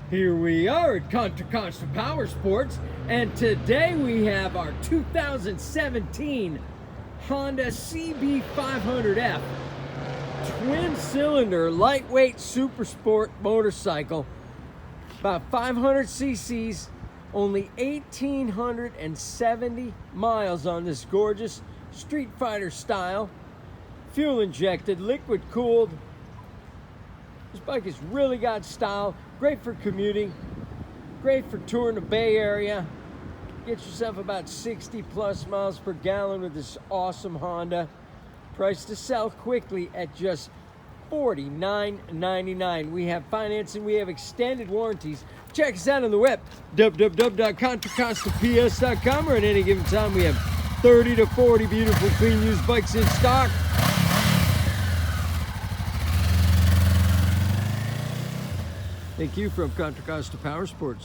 Here we are at Contra Costa Powersports, and today we have our 2017 Honda CB500F twin-cylinder lightweight super sport motorcycle. About 500 cc's, only 1,870 miles on this gorgeous Street Fighter style, fuel injected, liquid cooled. This bike has really got style, great for commuting, great for touring the Bay Area. Get yourself about 60 plus miles per gallon with this awesome Honda. Price to sell quickly at just $49.99. We have financing, we have extended warranties. Check us out on the web, www.contracostaps.com, or at any given time we have 30 to 40 beautiful clean used bikes in stock. Thank you from Contra Costa Powersports.